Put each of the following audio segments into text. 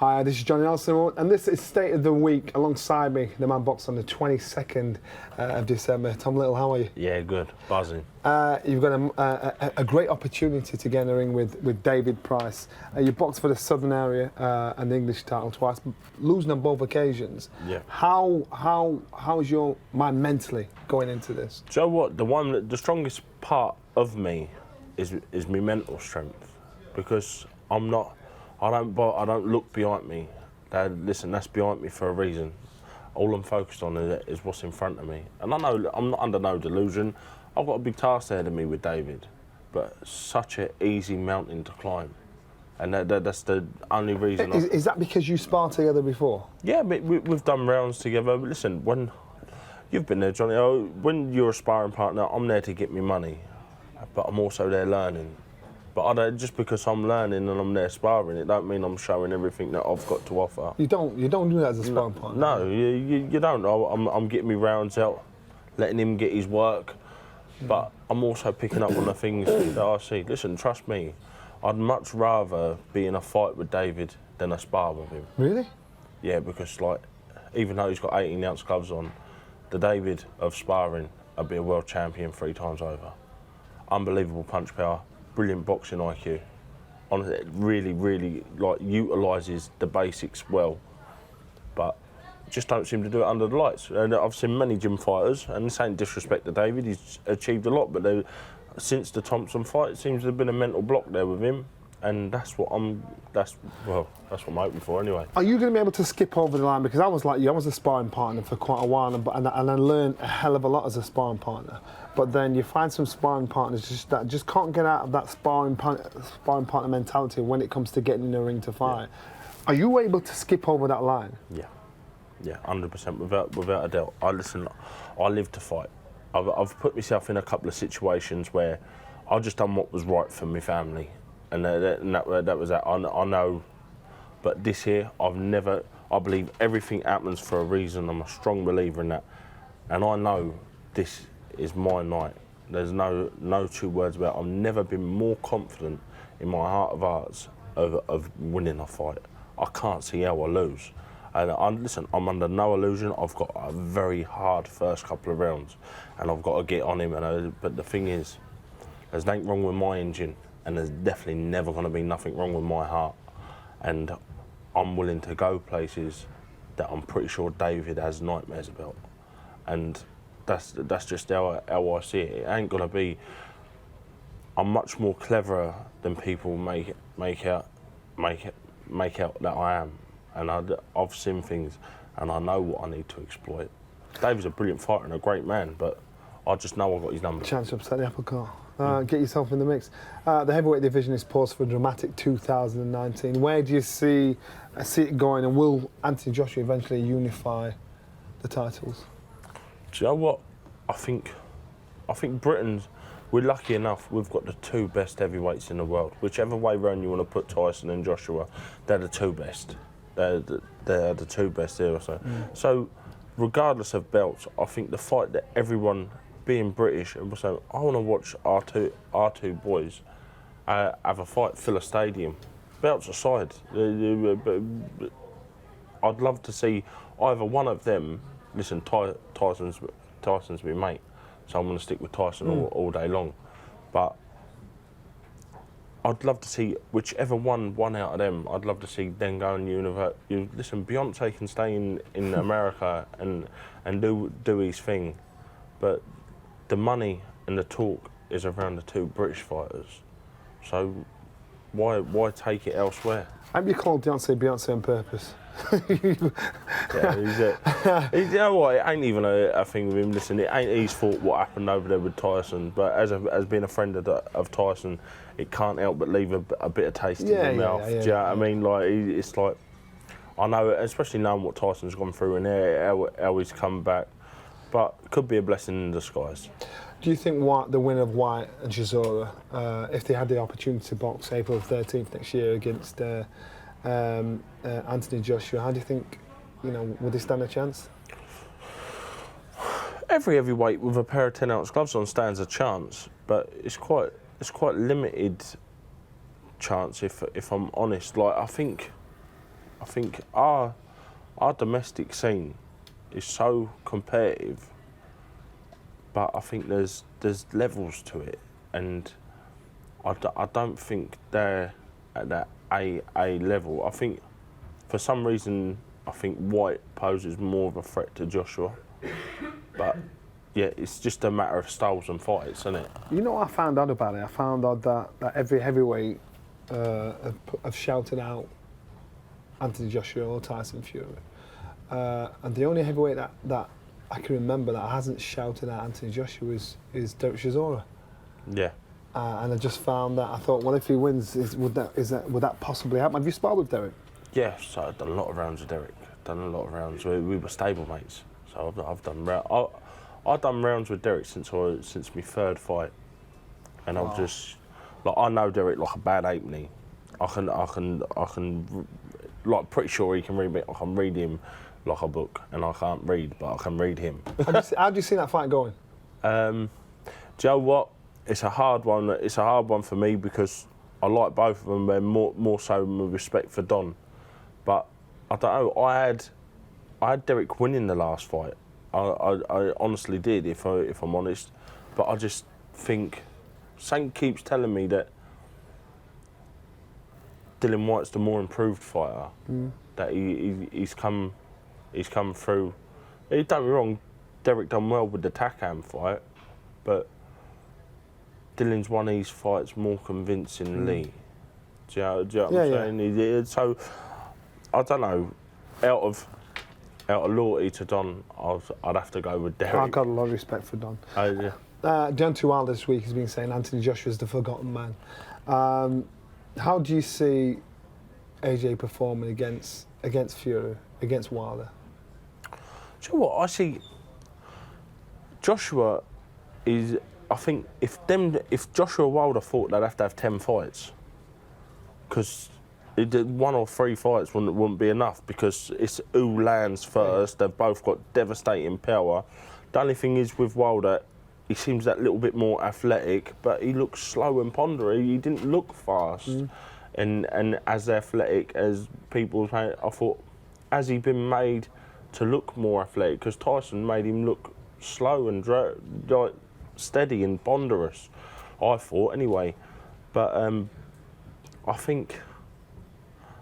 Hi, this is Johnny Nelson, and this is State of the Week. Alongside me, the man boxed on the 22nd of December. Tom Little, how are you? Yeah, good. Buzzing. You've got a great opportunity to get in the ring with David Price. You boxed for the Southern area and the English title twice, losing on both occasions. Yeah. How's your mind mentally going into this? Do you know what? The strongest part of me is my mental strength, because I don't look behind me. Listen, that's behind me for a reason. All I'm focused on is what's in front of me. And I know I'm not under no delusion. I've got a big task ahead of me with David, but such an easy mountain to climb. And that's the only reason. Is that because you sparred together before? Yeah, we've done rounds together. But listen, when you've been there, Johnny, when you're a sparring partner, I'm there to get me money, but I'm also there learning. But just because I'm learning and I'm there sparring, it don't mean I'm showing everything that I've got to offer. You don't do that as a sparring partner? No, you don't. I'm getting me rounds out, letting him get his work, but I'm also picking up on the things that I see. Listen, trust me, I'd much rather be in a fight with David than a spar with him. Really? Yeah, because even though he's got 18-ounce gloves on, the David of sparring would be a world champion 3 times over. Unbelievable punch power. Brilliant boxing IQ. Honestly, it really utilises the basics well, but just don't seem to do it under the lights. And I've seen many gym fighters, and this ain't disrespect to David, he's achieved a lot, but since the Thompson fight, it seems to have been a mental block there with him, and that's what I'm hoping for anyway. Are you going to be able to skip over the line? Because I was like you, I was a sparring partner for quite a while, and I learned a hell of a lot as a sparring partner. But then you find some sparring partners that just can't get out of that sparring partner mentality when it comes to getting in the ring to fight. Yeah. Are you able to skip over that line? Yeah, 100%, without a doubt. I live to fight. I've put myself in a couple of situations where I just done what was right for my family, and that was that. I know, but this year I believe everything happens for a reason. I'm a strong believer in that, and I know this is my night. There's no two words about it. I've never been more confident in my heart of hearts of winning a fight. I can't see how I lose. And I'm under no illusion. I've got a very hard first couple of rounds, and I've got to get on him. But the thing is, there's nothing wrong with my engine, and there's definitely never going to be nothing wrong with my heart. And I'm willing to go places that I'm pretty sure David has nightmares about. And that's just how I see it. It ain't gonna be. I'm much more cleverer than people make out that I am, and I've seen things, and I know what I need to exploit. David's a brilliant fighter and a great man, but I just know I've got his number. Chance to upset the apple cart. Get yourself in the mix. The heavyweight division is poised for a dramatic 2019. Where do you see it going, and will Anthony Joshua eventually unify the titles? Do you know what? I think Britain's, we're lucky enough, we've got the 2 best heavyweights in the world. Whichever way round you want to put Tyson and Joshua, they're the 2 best. They're the 2 best here. So regardless of belts, I think the fight that everyone, being British, and saying, I want to watch our two boys have a fight, fill a stadium. Belts aside, I'd love to see either one of them. Listen, Tyson's my mate, so I'm going to stick with Tyson all day long. But I'd love to see whichever one out of them. I'd love to see them go and listen, Deontay can stay in America and do his thing, but the money and the talk is around the 2 British fighters. So why take it elsewhere? Have you called Beyonce on purpose? Yeah, you know what? It ain't even a thing with him. Listen, it ain't his fault what happened over there with Tyson. But as being a friend of Tyson, it can't help but leave a bit of taste in your mouth. Do you know what I mean? It's like, I know, especially knowing what Tyson's gone through and how he's come back. But it could be a blessing in disguise. Do you think the winner of Whyte and Chisora, if they had the opportunity to box April 13th next year against Anthony Joshua, how do you think, would they stand a chance? Every heavyweight with a pair of 10-ounce gloves on stands a chance, but it's quite limited chance if I'm honest. I think I think our domestic scene is so competitive, but I think there's levels to it, and I don't think they're at that A level. I think for some reason I think Whyte poses more of a threat to Joshua, but yeah, it's just a matter of styles and fights, isn't it? You know what I found out about it? I found out that every heavyweight have shouted out Anthony Joshua or Tyson Fury, and the only heavyweight that I can remember that hasn't shouted out Anthony Joshua is Derek Chisora. Yeah. And I just found that I thought, well, if he wins, would that possibly happen? Have you sparred with Derek? Yeah, so I've done a lot of rounds with Derek. Done a lot of rounds. We were stable mates, so I've done I've done rounds with Derek since my third fight, and I've just like I know Derek like a bad halfpenny. I can like pretty sure he can read me. I can read him like a book, and I can't read, but I can read him. How do you see that fight going? Do you know what? It's a hard one. It's a hard one for me because I like both of them. They're more so with respect for Don. But I don't know. I had Derek winning the last fight. I honestly did, if I'm honest. But I just think Saint keeps telling me that Dillian Whyte's the more improved fighter. That he's come through. Don't get me wrong, Derek done well with the Takam fight, but Dillian's won these fights more convincingly. Do you know what I'm saying? So I don't know. Out of loyalty to Don, I'd have to go with Derek. I've got a lot of respect for Don. Yeah. Deontay Wilder this week has been saying Anthony Joshua's the forgotten man. How do you see AJ performing against Fury, against Wilder? Do you know what? I see Joshua is. I think if Joshua Wilder fought, they'd have to have 10 fights, because 1 or 3 fights wouldn't be enough, because it's who lands first. They've both got devastating power. The only thing is with Wilder, he seems that little bit more athletic, but he looks slow and ponderous. He didn't look fast, and as athletic as people say. I thought, has he been made to look more athletic? Because Tyson made him look slow and like steady and ponderous, I thought anyway. But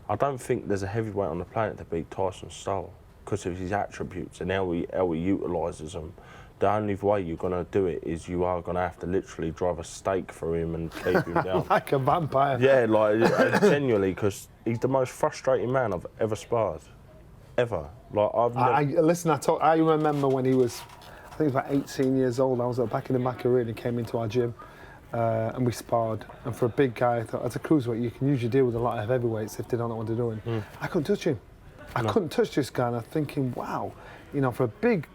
I don't think there's a heavyweight on the planet to beat Tyson's style, because of his attributes and how he utilises them. The only way you're going to do it is you are going to have to literally drive a stake through him and keep him down. Like a vampire. Yeah, like genuinely, because he's the most frustrating man I've ever sparred, ever. Like I remember when he was, I think he was about 18 years old. I was back in the Macarena, and he came into our gym, and we sparred. And for a big guy, I thought, as a cruiserweight, you can usually deal with a lot of heavyweights if they don't know what they're doing. I couldn't touch him. I couldn't touch this guy, and I'm thinking, wow, for a big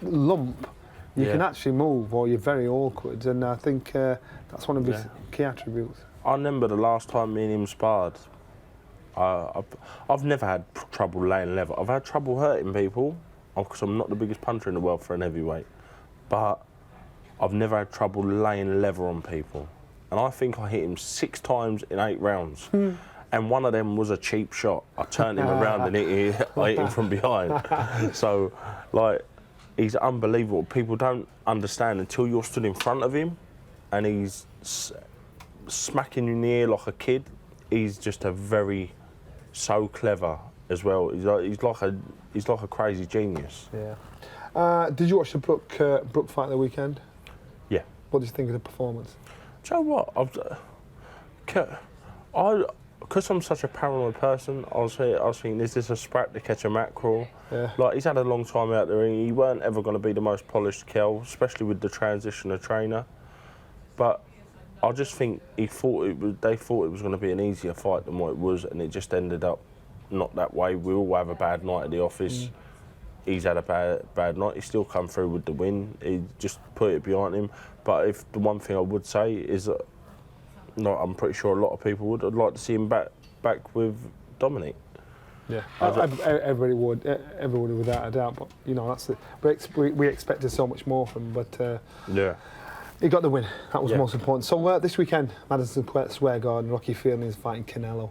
lump, you can actually move, or you're very awkward. And I think that's one of his key attributes. I remember the last time me and him sparred. I've never had trouble laying level. I've had trouble hurting people, because I'm not the biggest puncher in the world for an heavyweight. But I've never had trouble laying level on people. And I think I hit him 6 times in 8 rounds. And one of them was a cheap shot. I turned him around and I hit him from behind. So, like, he's unbelievable. People don't understand until you're stood in front of him and he's smacking you in the ear like a kid. He's just so clever as well. He's like a crazy genius. Yeah. Did you watch the Brook fight the weekend? Yeah. What did you think of the performance? Do you know what? Because I'm such a paranoid person, I was thinking, is this a sprat to catch a mackerel? Yeah. Like, he's had a long time out there, and he weren't ever going to be the most polished Kel, especially with the transition of trainer. But I just think they thought it was going to be an easier fight than what it was, and it just ended up not that way. We all have a bad night at the office. He's had a bad night. He's still come through with the win. He just put it behind him. But if the one thing I would say is that, I'm pretty sure a lot of people would. I'd like to see him back with Dominic. Yeah, everybody would without a doubt. But that's we expected so much more from him. But yeah, he got the win. That was most important. So this weekend, Madison Square Garden, Rocky Fielding is fighting Canelo.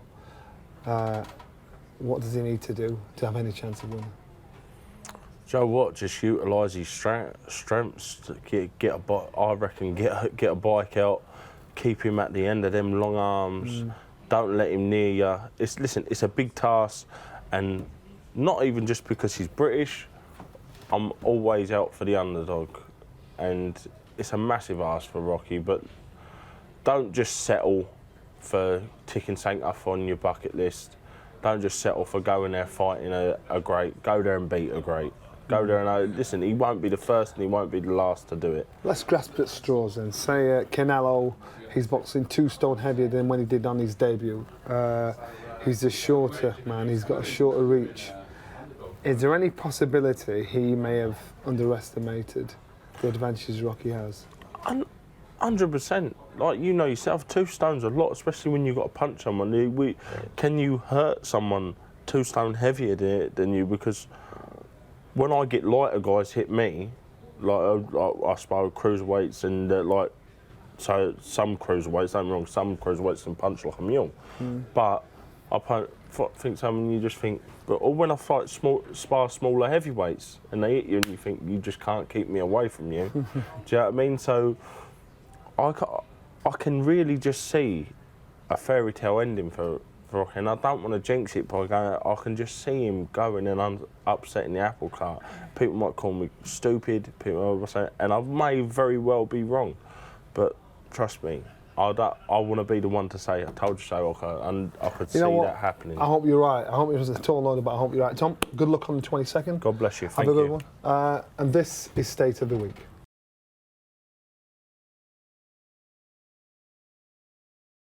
what does he need to do to have any chance of winning? Joe, what? Just utilise his strengths to get a bike. I reckon get a bike out, keep him at the end of them long arms. Don't let him near you. It's a big task, and not even just because he's British. I'm always out for the underdog, and it's a massive ask for Rocky. But don't just settle for ticking something off on your bucket list. Don't just settle for going there fighting a great. Go there and beat a great. Go there and listen. He won't be the first and he won't be the last to do it. Let's grasp at straws then. Say Canelo, he's boxing 2 stone heavier than when he did on his debut. He's a shorter man. He's got a shorter reach. Is there any possibility he may have underestimated the advantages Rocky has? 100%. Like, you know yourself, 2 stone's a lot, especially when you've got to punch someone. Can you hurt someone 2 stone heavier than you? Because when I get lighter guys hit me, like I spar with cruiserweights and so some cruiserweights, don't get me wrong, some cruiserweights can punch like a mule. But I think someone you just think, or when I spar smaller heavyweights and they hit you and you think you just can't keep me away from you. Do you know what I mean? So I can really just see a fairy tale ending for Brook, and I don't want to jinx it by going. I can just see him going and upsetting the apple cart. People might call me stupid. People might say, and I may very well be wrong, but trust me, I want to be the one to say, "I told you so." And I could see that happening. I hope you're right. I hope it was a tall order, but I hope you're right. Tom, good luck on the 22nd. God bless you. Thank Have a good you. one. And this is State of the Week.